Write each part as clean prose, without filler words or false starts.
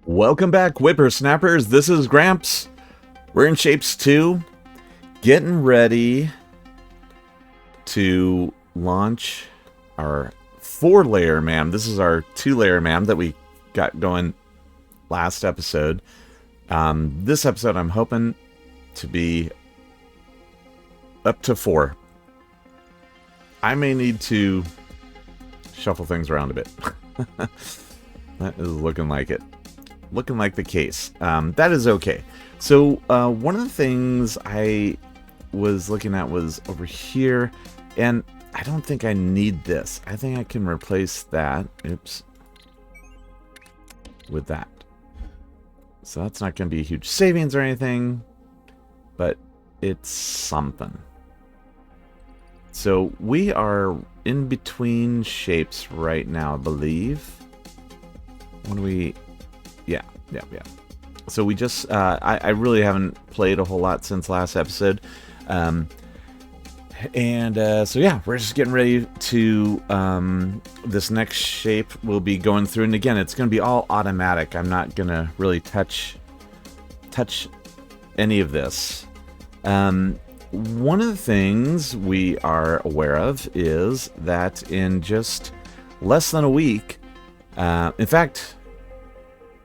Welcome back, whippersnappers. This is Gramps. We're in Shapes 2, getting ready to launch our 4-layer MAM. This is our 2-layer MAM that we got going last episode. This episode, I'm hoping to be up to 4. I may need to shuffle things around a bit. That is looking like it. Looking like the case. That is okay. So one of the things I was looking at was over here, and I don't think I need this. I think I can replace that, with that. So that's not going to be a huge savings or anything, but it's something. So we are in between shapes right now, I believe. What do we... Yeah. So we just, I really haven't played a whole lot since last episode. So yeah, we're just getting ready to, this next shape we'll be going through. And again, it's going to be all automatic. I'm not going to really touch any of this. One of the things we are aware of is that in just less than a week, in fact,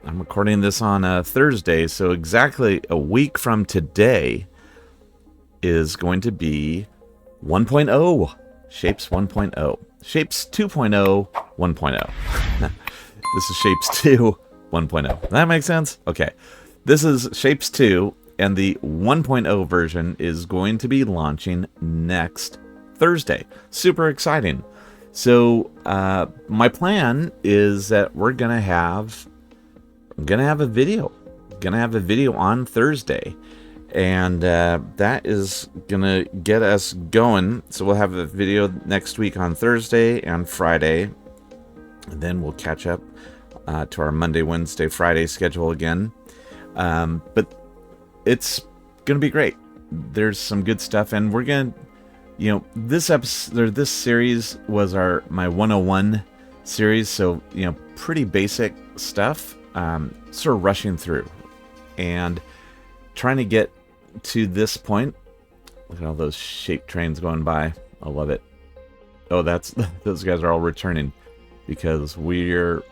I'm recording this on a Thursday, so exactly a week from today is going to be 1.0. Shapes 1.0. Shapes 2.0, 1.0. This is Shapes 2, 1.0. That makes sense? Okay. This is Shapes 2, and the 1.0 version is going to be launching next Thursday. Super exciting. So, my plan is that I'm gonna have a video. On Thursday, and that is gonna get us going. So we'll have a video next week on Thursday and Friday, and then we'll catch up to our Monday, Wednesday, Friday schedule again. But it's gonna be great. There's some good stuff, and we're gonna, this episode or this series was my 101 series, so pretty basic stuff. Sort of rushing through and trying to get to this point. Look at all those shape trains going by. I love it. Oh, those guys are all returning because we're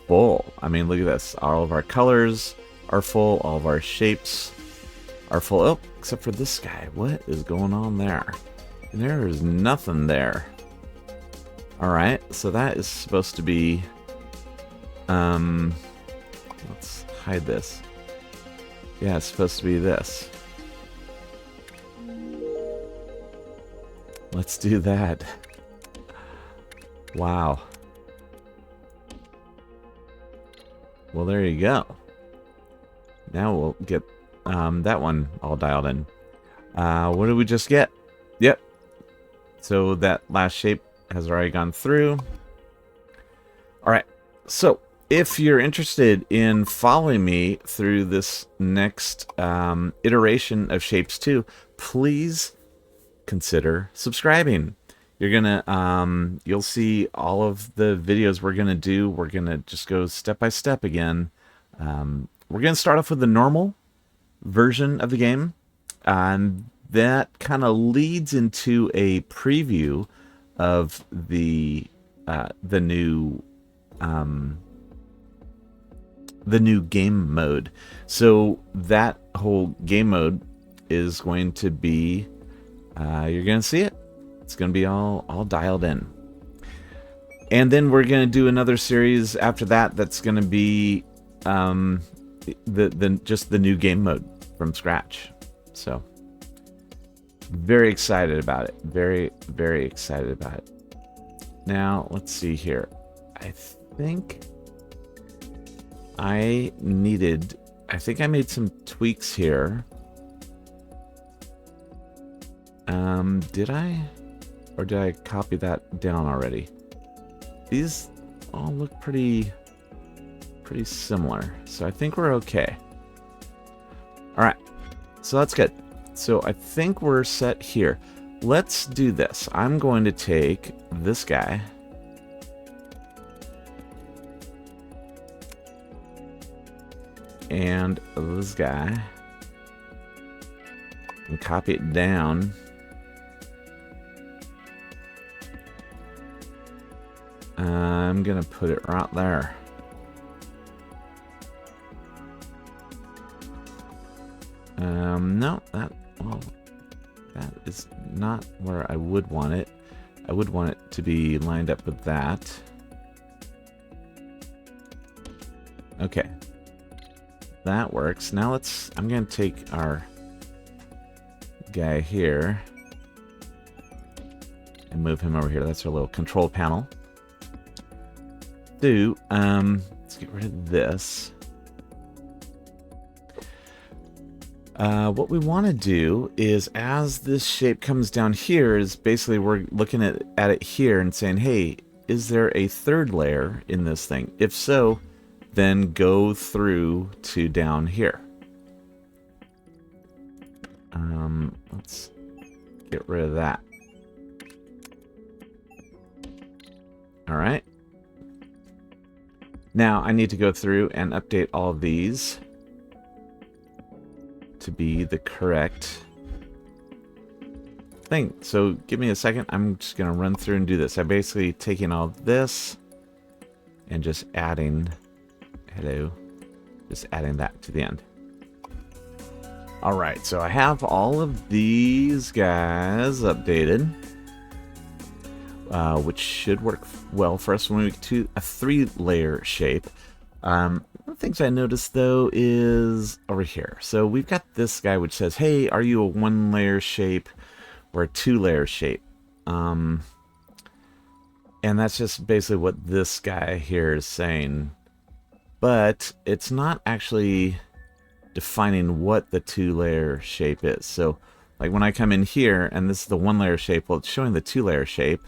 full. I mean, look at this. All of our colors are full. All of our shapes are full. Oh, except for this guy. What is going on there? There is nothing there. All right, so that is supposed to be let's hide this. Yeah, it's supposed to be this. Let's do that. Wow. Well, there you go. Now we'll get that one all dialed in. What did we just get? Yep. So that last shape has already gone through. All right. So if you're interested in following me through this next iteration of Shapes 2, please consider subscribing. You're gonna, you'll see all of the videos we're gonna do. We're gonna just go step by step again. We're gonna start off with the normal version of the game, and that kind of leads into a preview of the new game mode. So that whole game mode is going to be, you're going to see it. It's going to be all dialed in. And then we're going to do another series after that that's going to be just the new game mode from scratch. So very excited about it. Very, very excited about it. Now, let's see here. I think I made some tweaks here. Did I? Or did I copy that down already? These all look pretty similar. So I think we're okay. Alright. So that's good. So I think we're set here. Let's do this. I'm going to take this guy and this guy and copy it down. I'm gonna put it right there. No, that is not where I would want it. I would want it to be lined up with that. Okay. That works. Now I'm gonna take our guy here and move him over here. That's our little control panel. Let's get rid of this. What we want to do is, as this shape comes down here, is basically we're looking at it here and saying, hey, is there a third layer in this thing? If so, then go through to down here. Let's get rid of that. All right. Now I need to go through and update all of these to be the correct thing. So give me a second. I'm just going to run through and do this. I'm basically taking all this and just adding, just adding that to the end. All right, so I have all of these guys updated, which should work well for us when we get to a 3-layer shape. One of the things I noticed, though, is over here. So we've got this guy which says, hey, are you a 1-layer shape or a 2-layer shape? And that's just basically what this guy here is saying. But it's not actually defining what the 2-layer shape is. So, like when I come in here, and this is the 1-layer shape, well, it's showing the 2-layer shape.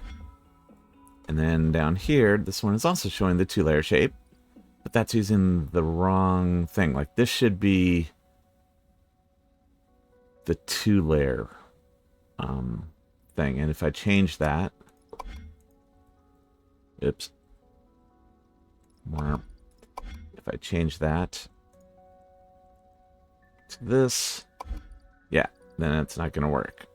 And then down here, this one is also showing the 2-layer shape. But that's using the wrong thing. Like, this should be the 2-layer thing. And if I change that... Oops. If I change that to this, yeah, then it's not going to work.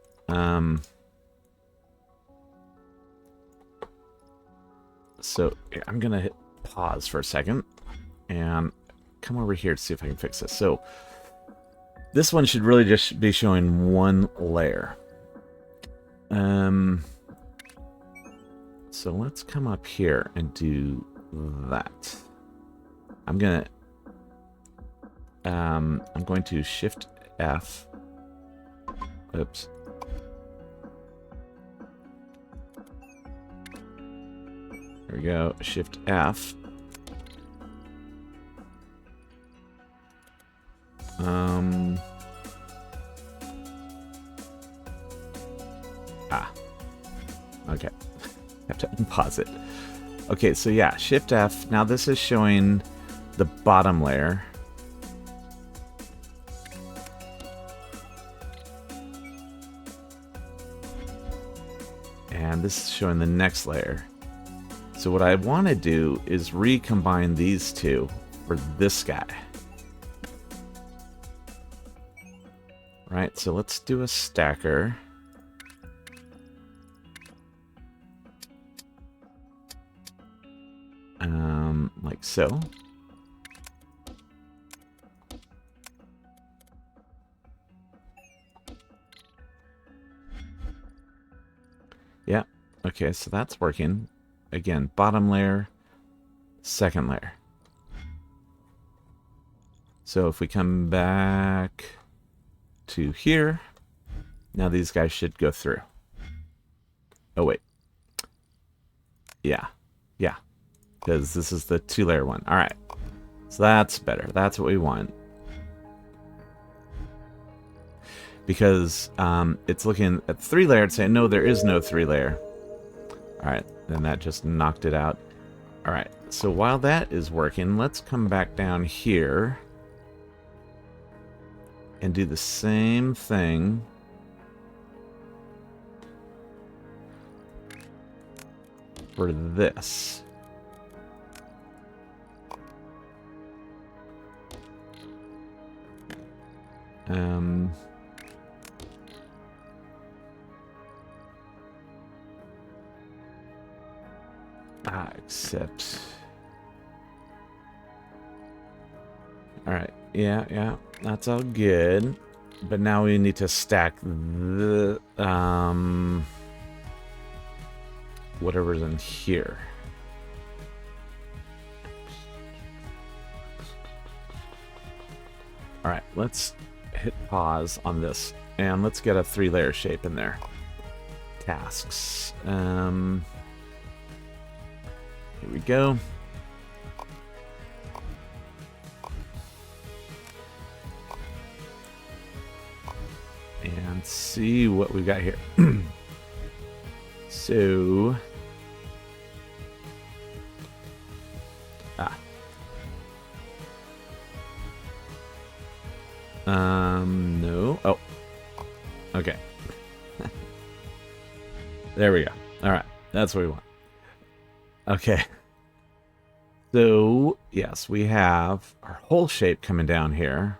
So I'm going to hit pause for a second and come over here to see if I can fix this. So this one should really just be showing 1 layer. So let's come up here and do that. I'm going to Shift F. Oops. There we go. Shift F. Okay. Have to unpause it. Okay, so yeah, Shift F. Now this is showing the bottom layer. And this is showing the next layer. So what I want to do is recombine these two for this guy. Right, so let's do a stacker. Like so. Yeah, okay, so that's working. Again, bottom layer, second layer. So if we come back to here, now these guys should go through. Oh, wait. Yeah, because this is the 2-layer one. All right, so that's better. That's what we want. Because it's looking at 3-layer and saying, no, there is no 3-layer. All right, then that just knocked it out. All right, so while that is working, let's come back down here and do the same thing for this. Except... Alright, yeah, that's all good. But now we need to stack the, whatever's in here. Alright, let's hit pause on this. And let's get a 3-layer shape in there. Tasks. Here we go. And see what we got here. So... no. Oh. Okay. There we go. Alright. That's what we want. Okay. So, yes, we have our whole shape coming down here.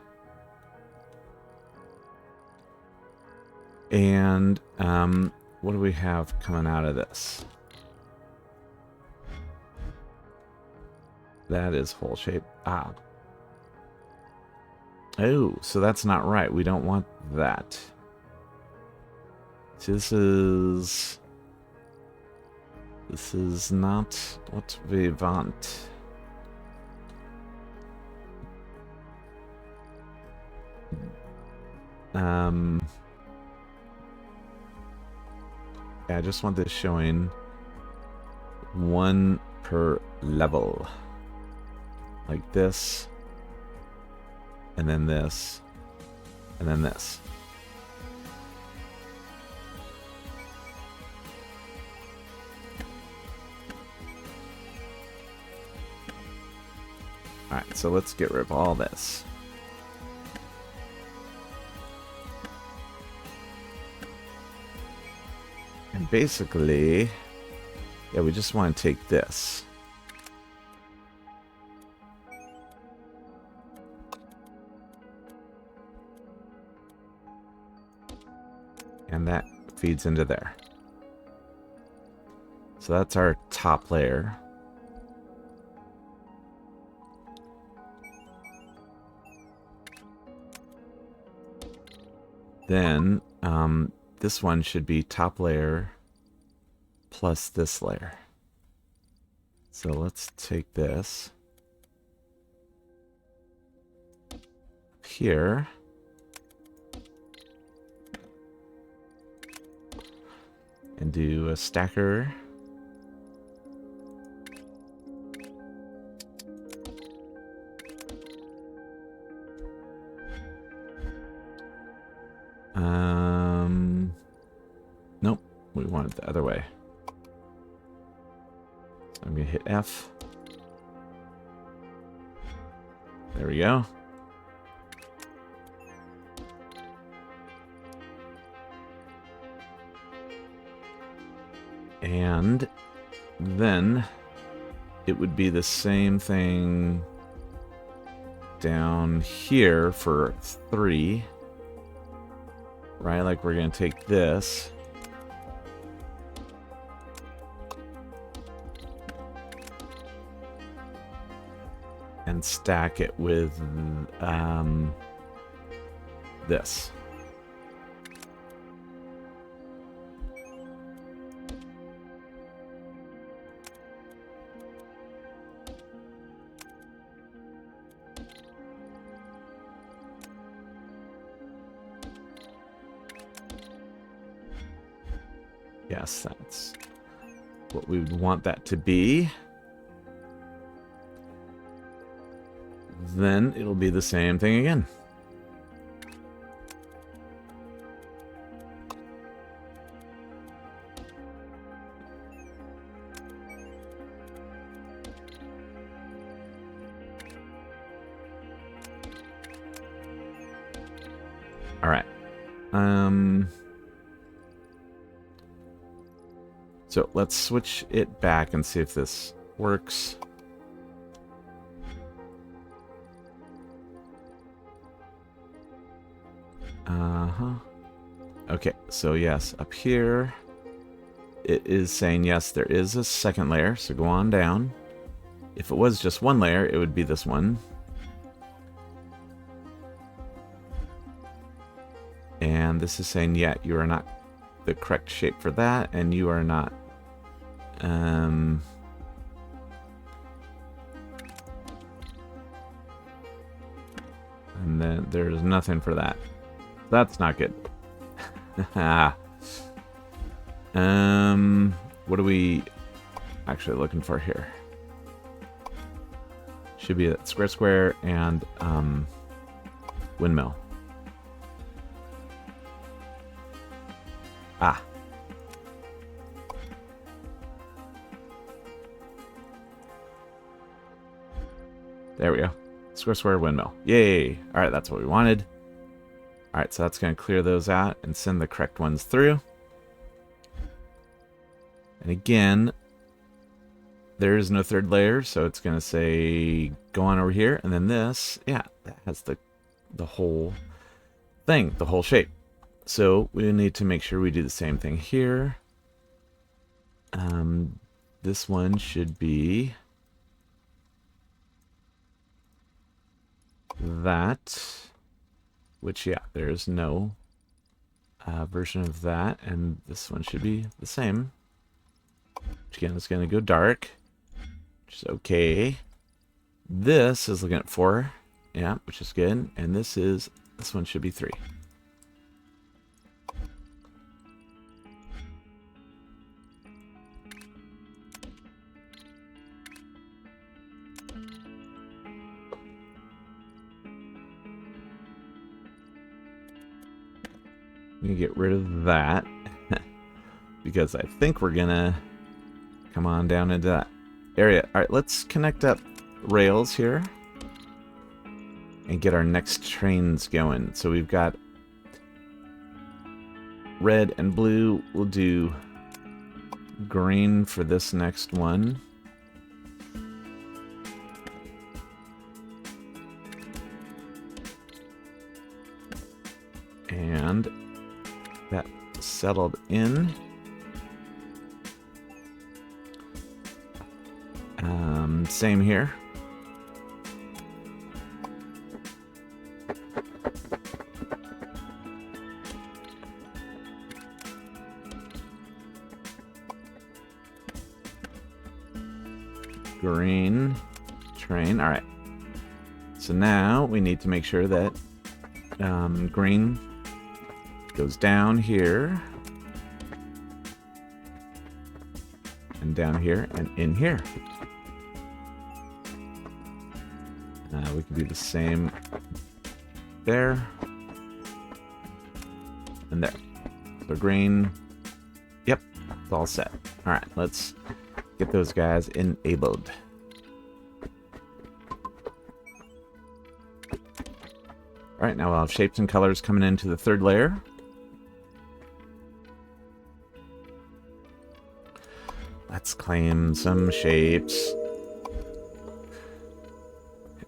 And, what do we have coming out of this? That is whole shape. Ah. Oh, so that's not right. We don't want that. So this is not what we want. Yeah, I just want this showing one per level. Like this. And then this. And then this. Alright, so let's get rid of all this. And basically, yeah, we just want to take this. And that feeds into there. So that's our top layer. Then, this one should be top layer plus this layer. So let's take this here. And do a stacker. Nope, we want it the other way. So I'm gonna hit F. There we go. And then it would be the same thing down here for 3. Right? Like we're going to take this. And stack it with this. Yes, that's what we would want that to be. Then it'll be the same thing again. All right. So let's switch it back and see if this works. Uh-huh. Okay, so yes, up here it is saying yes, there is a second layer, so go on down. If it was just one layer, it would be this one. And this is saying, yeah, you are not the correct shape for that, and you are not and then there's nothing for that. That's not good. What are we actually looking for here? Should be a square square and windmill. Ah. There we go. Square square windmill. Yay! Alright, that's what we wanted. Alright, so that's going to clear those out and send the correct ones through. And again, there is no third layer, so it's going to say go on over here. And then this, yeah, that has the whole thing, the whole shape. So we need to make sure we do the same thing here. This one should be that, which, yeah, there's no version of that. And this one should be the same. Which again is going to go dark, which is okay. This is looking at 4, yeah, which is good. And this one should be 3. I'm going to get rid of that because I think we're going to come on down into that area. All right, let's connect up rails here and get our next trains going. So we've got red and blue. We'll do green for this next one. And that settled in. Same here. Green train. All right. So now we need to make sure that green goes down here and down here and in here. We can do the same there and there. So green. Yep, it's all set. All right, let's get those guys enabled. All right, now we'll have shapes and colors coming into the third layer. Let's claim some shapes.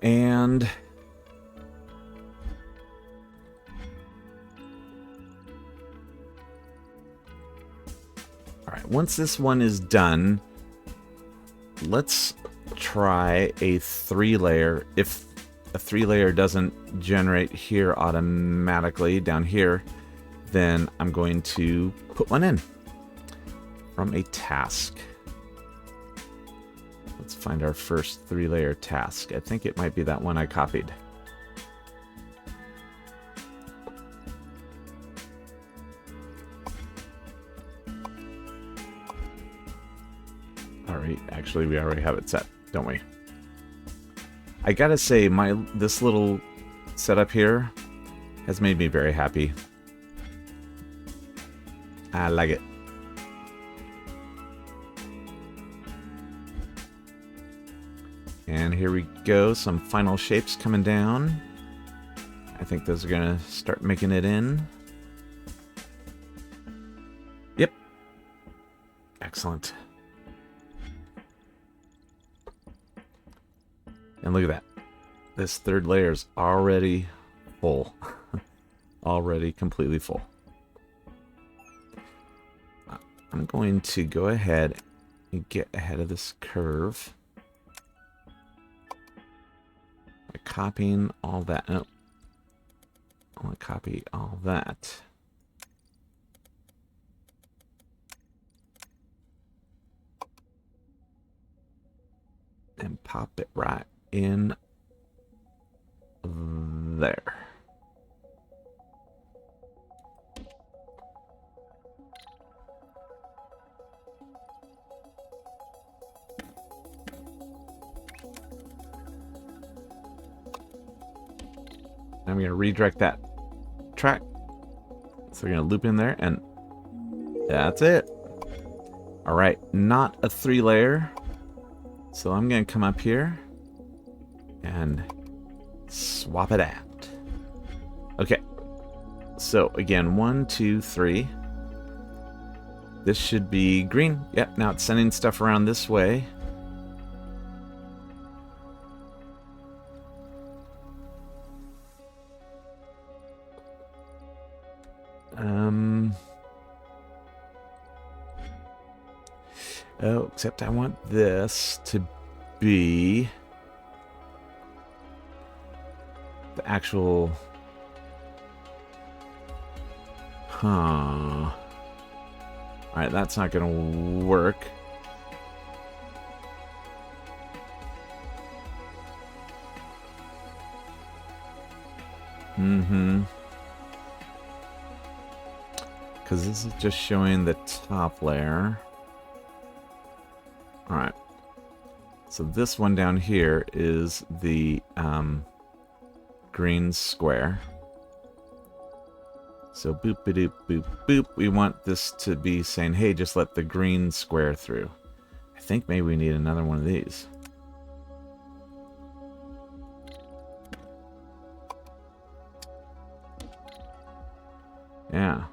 And all right, once this one is done, let's try a 3-layer. If a 3-layer doesn't generate here automatically down here, then I'm going to put one in from a task. Let's find our first 3-layer task. I think it might be that one I copied. Alright, actually we already have it set, don't we? I gotta say, this little setup here has made me very happy. I like it. And here we go, some final shapes coming down. I think those are gonna start making it in. Yep. Excellent. And look at that. This third layer is already full. already completely full. I'm going to go ahead and get ahead of this curve by copying all that. Oh, I want to copy all that. And pop it right in there. I'm going to redirect that track. So we're going to loop in there, and that's it. All right, not a 3-layer. So I'm going to come up here and swap it out. Okay. So again, 1, 2, 3. This should be green. Yep, now it's sending stuff around this way. Oh, except I want this to be the actual... Huh. Alright, that's not going to work. Because this is just showing the top layer. Alright. So this one down here is the green square. So boop ba doop boop boop. We want this to be saying, hey, just let the green square through. I think maybe we need another one of these. Yeah.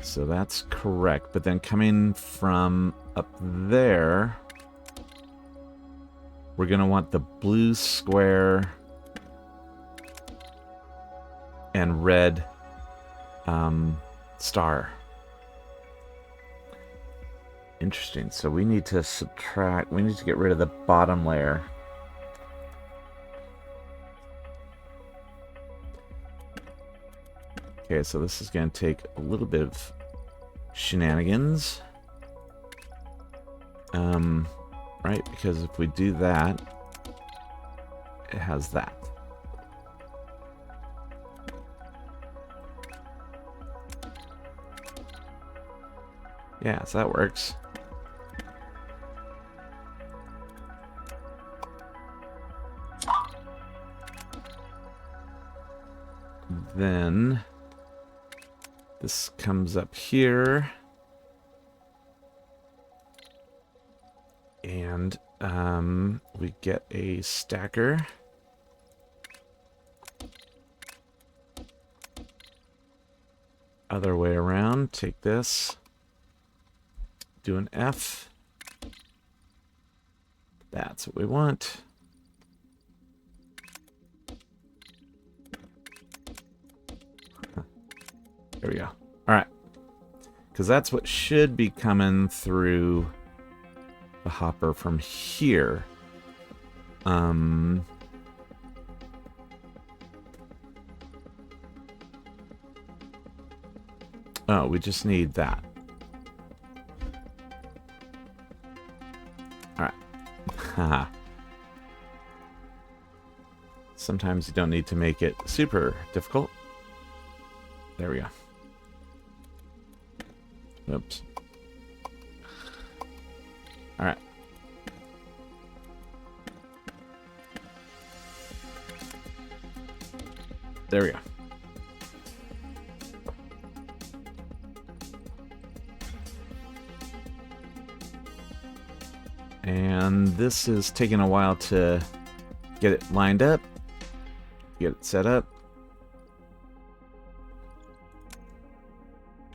So that's correct. But then coming from up there, we're going to want the blue square and red star. Interesting. So we need to subtract. We need to get rid of the bottom layer. Okay, so this is going to take a little bit of shenanigans. Right, because if we do that, it has that. Yeah, so that works. Then this comes up here. And we get a stacker. Other way around, take this. Do an F. That's what we want. There we go. All right. Because that's what should be coming through the hopper from here. Oh, we just need that. Alright. Haha. Sometimes you don't need to make it super difficult. There we go. Oops. Alright. There we go. And this is taking a while to get it lined up, get it set up.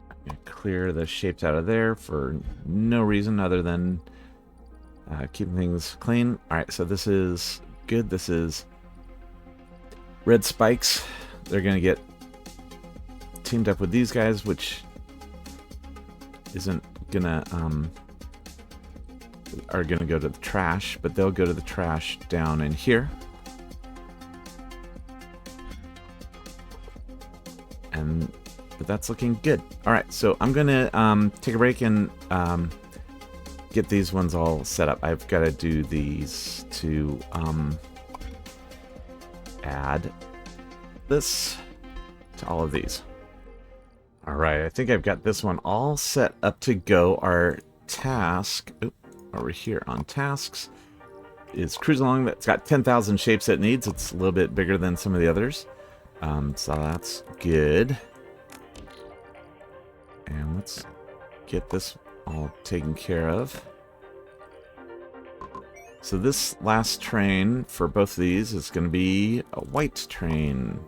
I'm going to clear the shapes out of there for no reason other than keeping things clean. All right, so this is good. This is red spikes. They're going to get teamed up with these guys, which isn't going to... are going to go to the trash, but they'll go to the trash down in here. But that's looking good. All right, so I'm going to take a break and get these ones all set up. I've got to do these to add this to all of these. All right, I think I've got this one all set up to go. Our task, over here on tasks, is cruising along. It's got 10,000 shapes it needs. It's a little bit bigger than some of the others. So that's good. And let's get this all taken care of. So this last train for both of these is going to be a white train.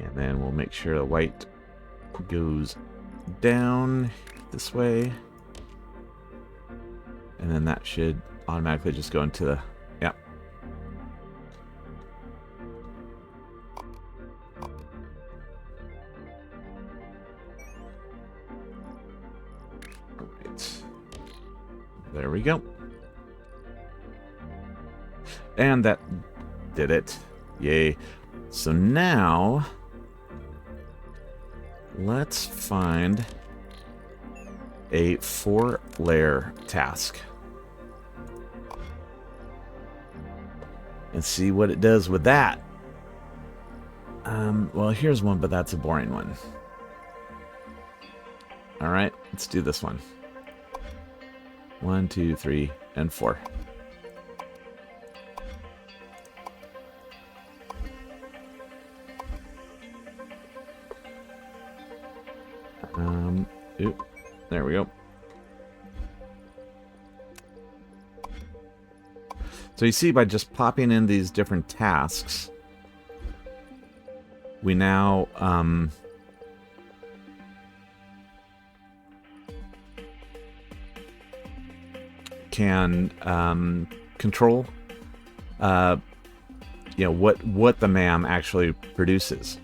And then we'll make sure the white goes down this way. And then that should automatically just go into the... yeah. Alright. There we go. And that did it. Yay. So now... let's find a 4-layer task and see what it does with that. Well, here's one, but that's a boring one. All right, let's do this one. 1, 2, 3, and 4. Oop, there we go. So you see, by just popping in these different tasks, we now can control you know, what the MAM actually produces.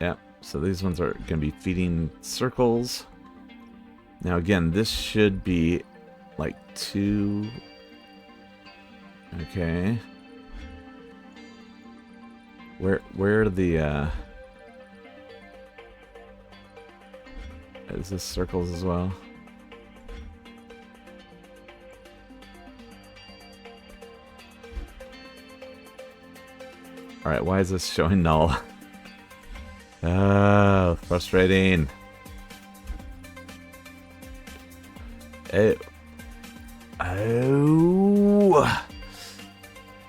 Yeah, so these ones are going to be feeding circles. Now again, this should be like 2. Okay. Where are the is this circles as well? Alright, why is this showing null? Oh, frustrating. Oh.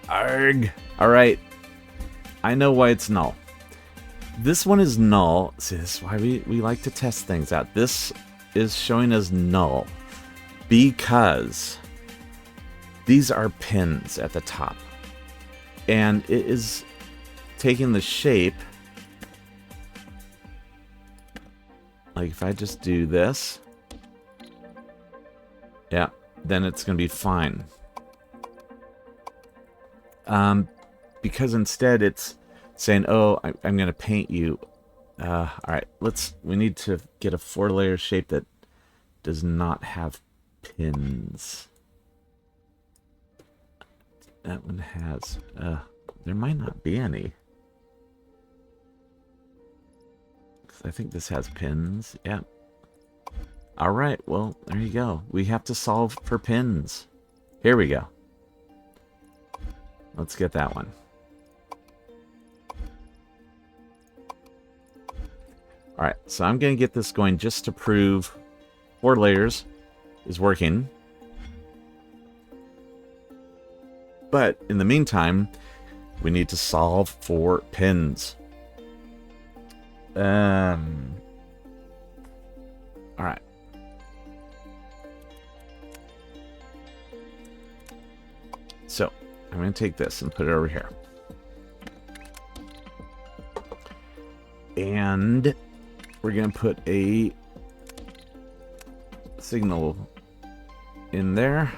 Arg. Alright. I know why it's null. This one is null. See, this is why we like to test things out. This is showing as null because these are pins at the top. And it is taking the shape. Like if I just do this. Yeah, then it's going to be fine. Because instead it's saying, oh, I'm going to paint you. All right, we need to get a 4-layer shape that does not have pins. That one has, there might not be any. I think this has pins. Yeah. All right, well, there you go. We have to solve for pins. Here we go. Let's get that one. All right, so I'm going to get this going just to prove 4 layers is working. But in the meantime, We need to solve for pins. All right. So I'm going to take this and put it over here. And we're going to put a signal in there.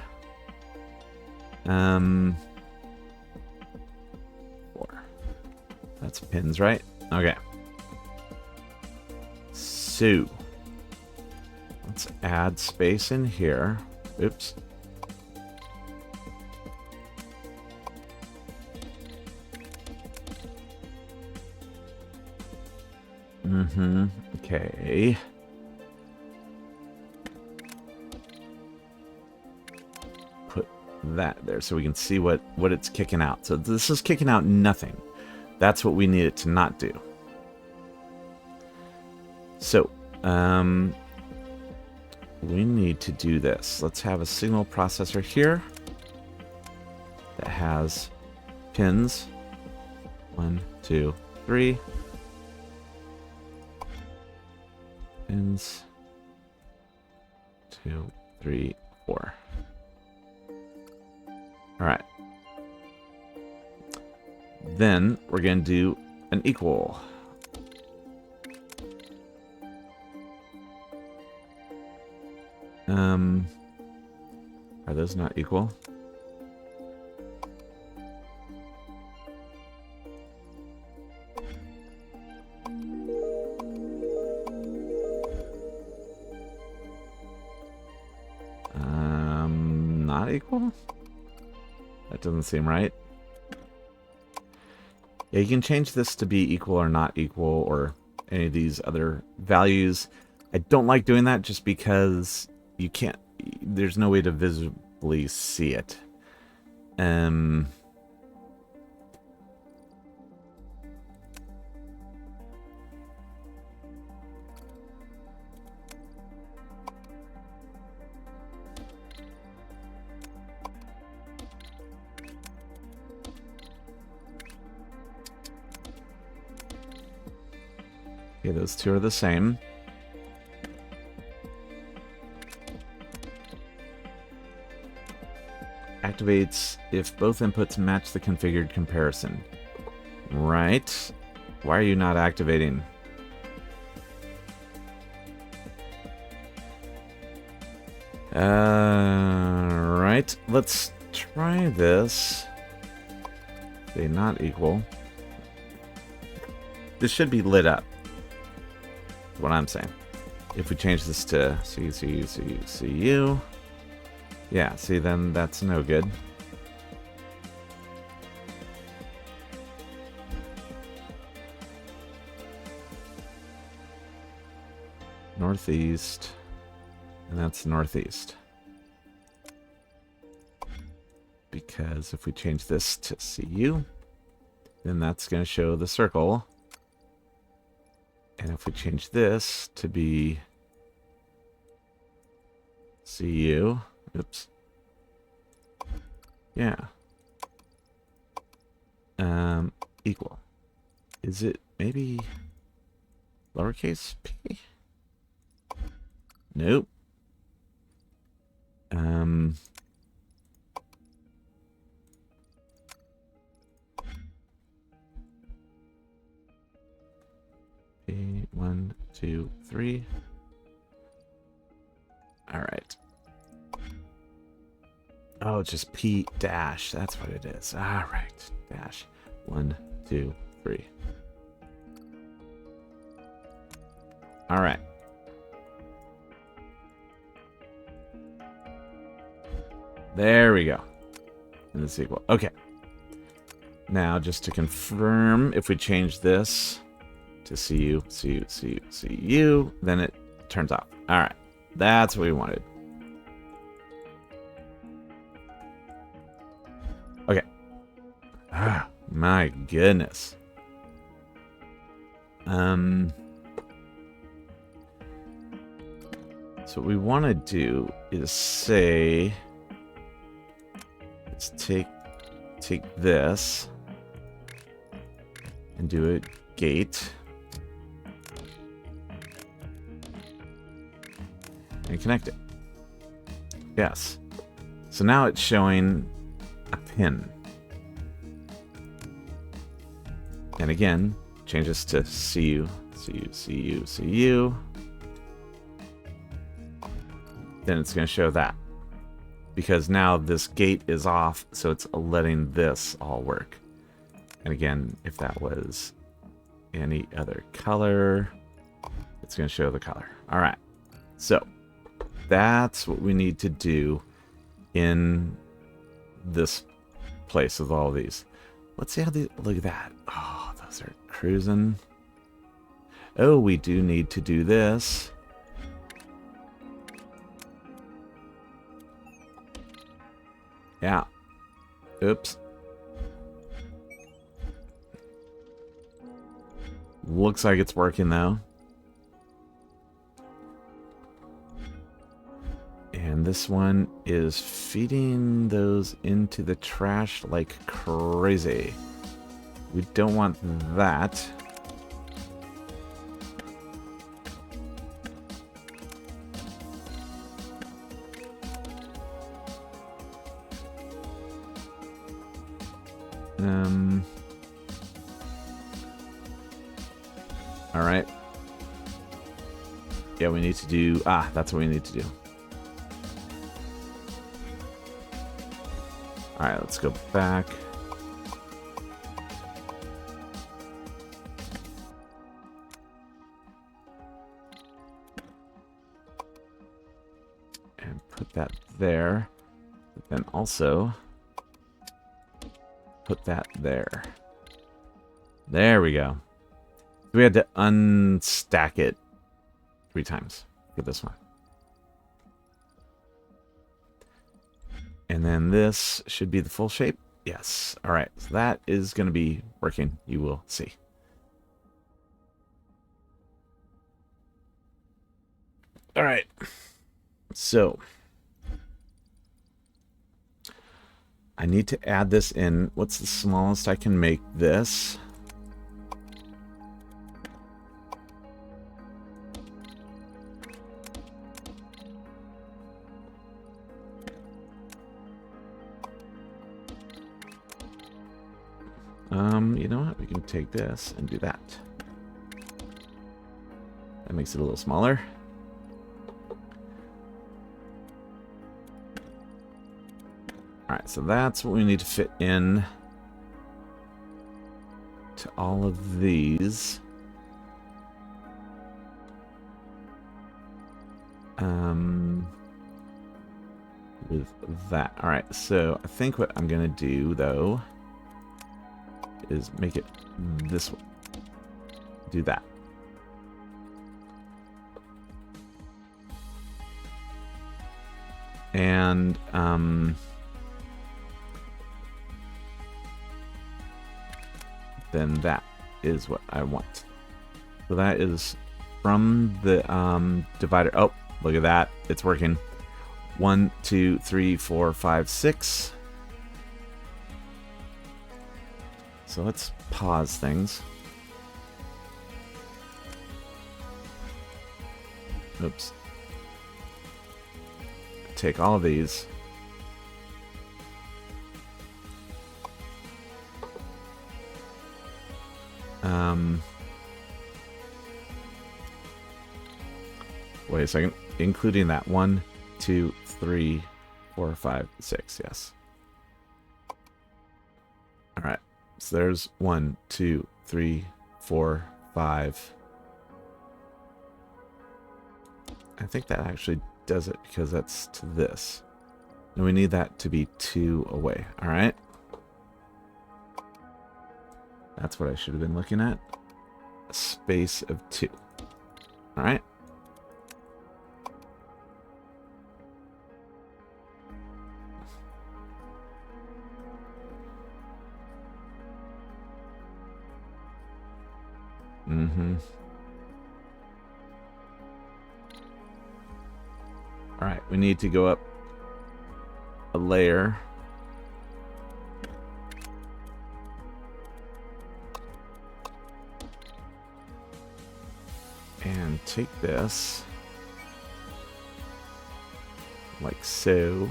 4. That's pins, right? Okay. So let's add space in here. Oops. Okay. Put that there so we can see what it's kicking out. So this is kicking out nothing. That's what we need it to not do. So, we need to do this. Let's have a signal processor here that has pins. 1, 2, 3. Pins. 2, 3, 4. All right. Then we're going to do an equal. Are those not equal? Not equal? That doesn't seem right. Yeah, you can change this to be equal or not equal or any of these other values. I don't like doing that just because you can't, there's no way to visibly see it. Okay, those two are the same. Activates if both inputs match the configured comparison. Right. Why are you not activating? Right. Let's try this. They not equal. This should be lit up. That's what I'm saying. If we change this to CU. Yeah, see, then that's no good. Northeast. And that's northeast. Because if we change this to CU, then that's going to show the circle. And if we change this to be CU, oops. Yeah. Equal. Is it maybe lowercase p? Nope. P, 1, 2, 3. All right. Oh, it's just P dash. That's what it is. All right. Dash. 1, 2, 3. All right. There we go. And it's equal. Okay. Now, just to confirm, if we change this to CU, then it turns off. All right. That's what we wanted. Okay. Ah, my goodness. So what we want to do is say, let's take this, and do a gate. And connect it. Yes. So now it's showing a pin. And again, change this to CU, CU, CU, CU. Then it's going to show that. Because now this gate is off, so it's letting this all work. And again, if that was any other color, it's going to show the color. All right. So that's what we need to do in this place with all of these. Let's see how these, look at that. Oh, those are cruising. Oh, we do need to do this. Yeah. Oops. Looks like it's working though. And this one is feeding those into the trash like crazy. We don't want that. All right. Yeah, we need to do... that's what we need to do. All right, let's go back. And put that there. But then also put that there. There we go. We had to unstack it 3 times for this one. And then this should be the full shape. Yes. All right. So that is going to be working. You will see. All right. So I need to add this in. What's the smallest I can make this? You know what? We can take this and do that. That makes it a little smaller. Alright, so that's what we need to fit in to all of these. With that. Alright, so I think what I'm going to do, though, is make it this way. Do that. And then that is what I want. So that is from the divider. Oh, look at that. It's working. 1, 2, 3, 4, 5, 6. So let's pause things. Oops. Take all of these. Wait a second. Including that 1, 2, 3, 4, 5, 6. Yes. All right. So there's 1, 2, 3, 4, 5. I think that actually does it because that's to this. And we need that to be 2 away. All right. That's what I should have been looking at. A space of 2. All right. All right, we need to go up a layer. And take this like so.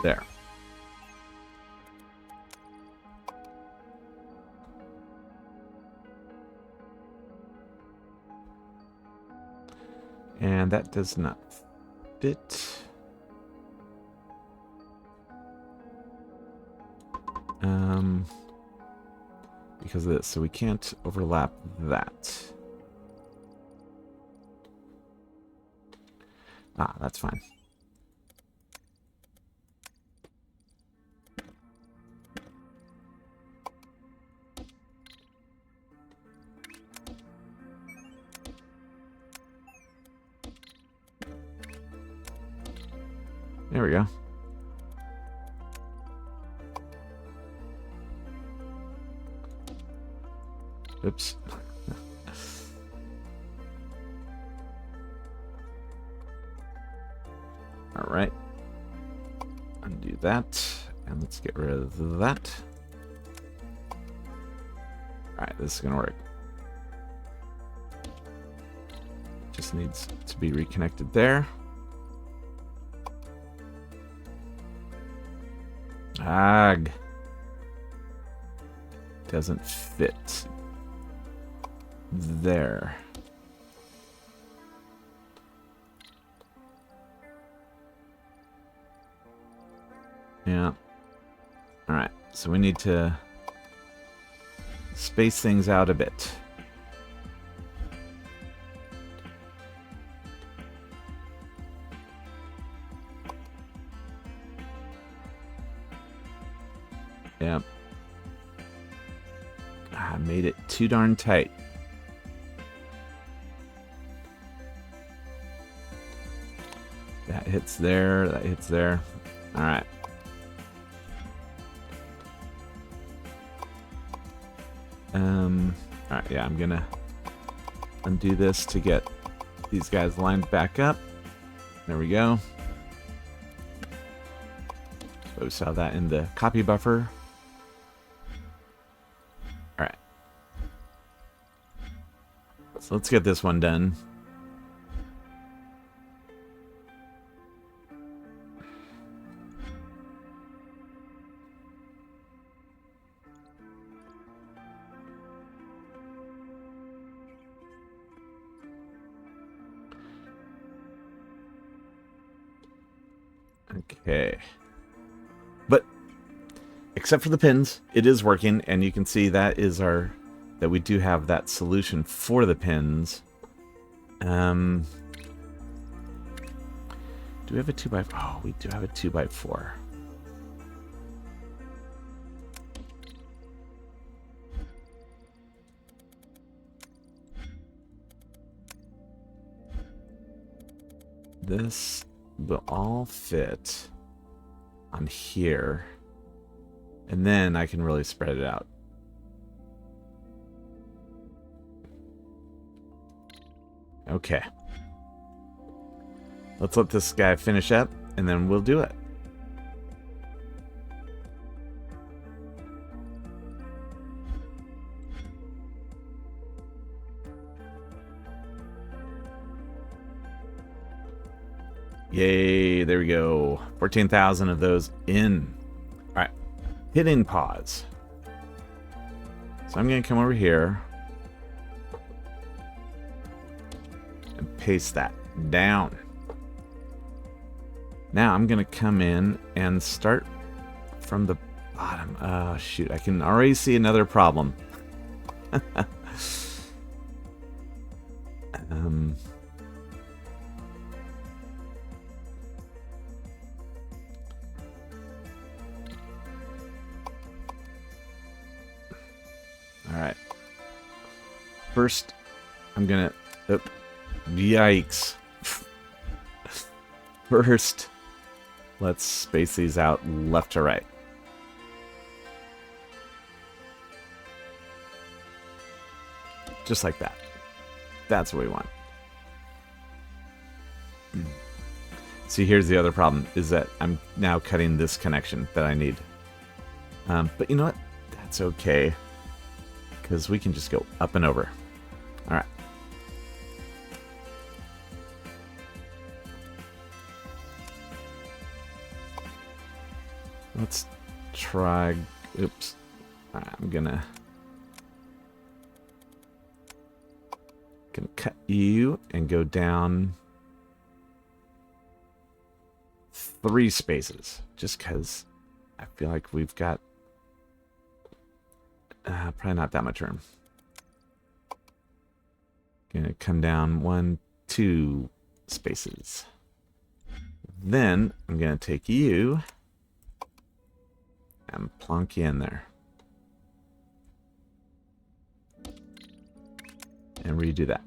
There. And that does not fit. Because of this, so we can't overlap that. Ah, that's fine. There we go. Oops. All right. Undo that. And let's get rid of that. All right, this is going to work. Just needs to be reconnected there. Ag. Doesn't fit. There. Yeah. All right. So we need to space things out a bit. Yep. I made it too darn tight. That hits there, that hits there. All right. All right, yeah, I'm gonna undo this to get these guys lined back up. There we go. So we saw that in the copy buffer. All right. So let's get this one done. Okay. But except for the pins, it is working, and you can see that is that we do have that solution for the pins. Do we have a 2x4? Oh, we do have a 2x4. This will all fit on here, and then I can really spread it out. Okay. Let's let this guy finish up, and then we'll do it. Yay, there we go. 14,000 of those in. All right, hitting pause. So I'm going to come over here and paste that down. Now I'm going to come in and start from the bottom. Oh, shoot, I can already see another problem. Alright. First, I'm gonna... Oh, yikes. First, let's space these out left to right. Just like that. That's what we want. See, here's the other problem, is that I'm now cutting this connection that I need. But you know what? That's okay, because we can just go up and over. All right. Let's try... Oops. I'm gonna cut you and go down 3 spaces, just because I feel like we've got probably not that much room. Gonna come down 1, 2 spaces. Then I'm gonna take you and plonk you in there. And redo that.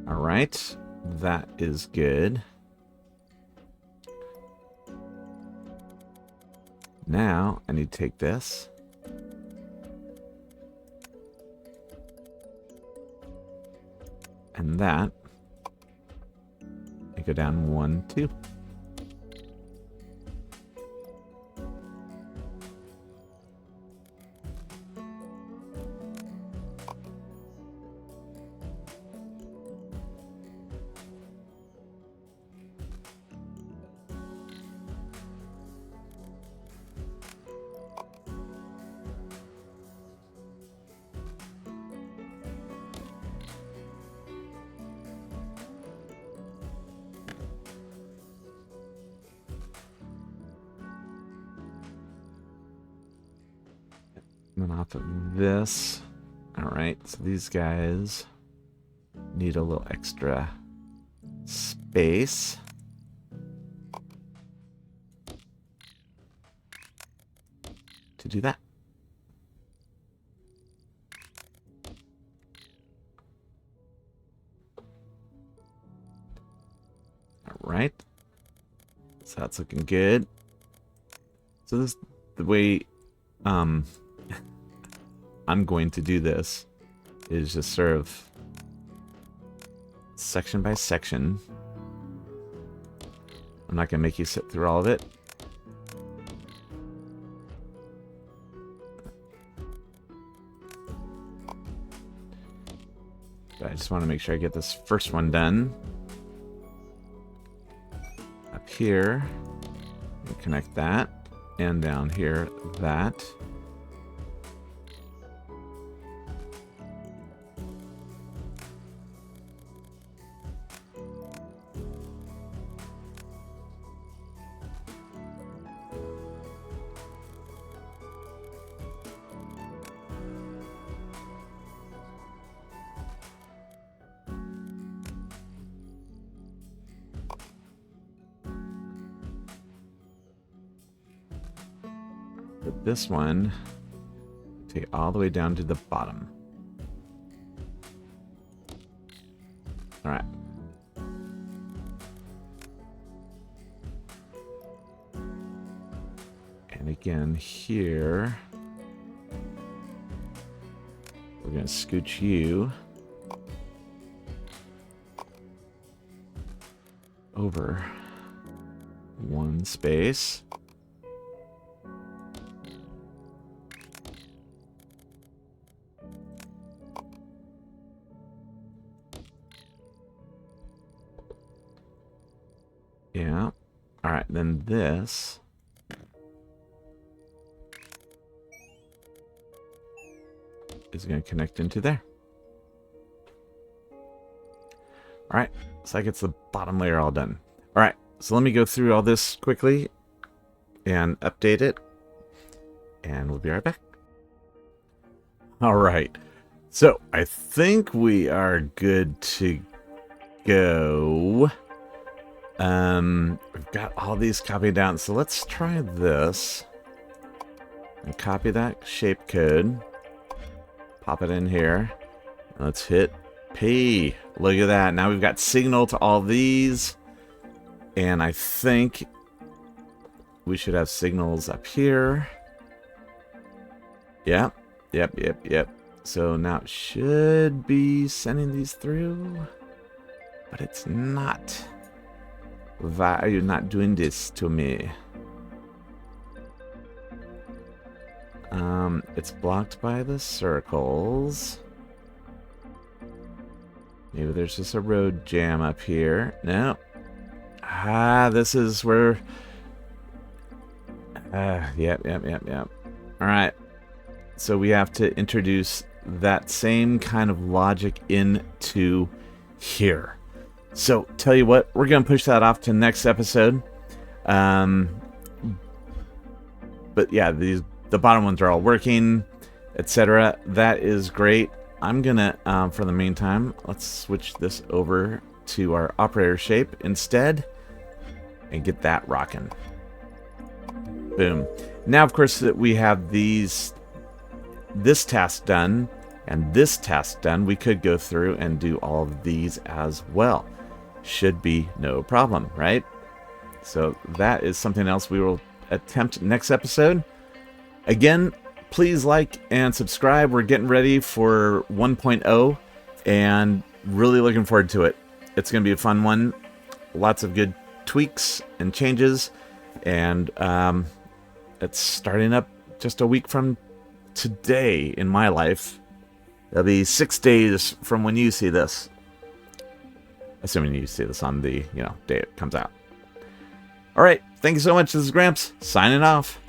All right, that is good. Now I need to take this and that and go down 1, 2. And off of this. All right, so these guys need a little extra space. To do that. All right. So that's looking good. So this the way I'm going to do this is just sort of section by section. I'm not going to make you sit through all of it. But I just want to make sure I get this first one done. Up here, connect that, and down here, that. But this one, take it all the way down to the bottom. All right. And again, here, we're going to scooch you over 1 space. Yeah. All right, then this is going to connect into there. All right, so that gets the bottom layer all done. All right, so let me go through all this quickly and update it, and we'll be right back. All right, so I think we are good to go. We've got all these copied down, so let's try this and copy that shape code, pop it in here, and let's hit P. Look at that. Now we've got signal to all these, and I think we should have signals up here. Yeah, Yep. So now it should be sending these through, but it's not. Why are you not doing this to me? It's blocked by the circles. Maybe there's just a road jam up here. No. This is where... Yep. Alright. So we have to introduce that same kind of logic into here. So, tell you what, we're going to push that off to next episode. But yeah, the bottom ones are all working, etc. That is great. I'm going to, for the meantime, let's switch this over to our operator shape instead and get that rocking. Boom. Now, of course, that we have this task done and this task done, we could go through and do all of these as well. Should be no problem, right? So that is something else we will attempt next episode. Again, please like and subscribe. We're getting ready for 1.0 and really looking forward to it. It's going to be a fun one. Lots of good tweaks and changes. And it's starting up just a week from today in my life. It'll be 6 days from when you see this. Assuming you see this on the, day it comes out. All right. Thank you so much. This is Gramps signing off.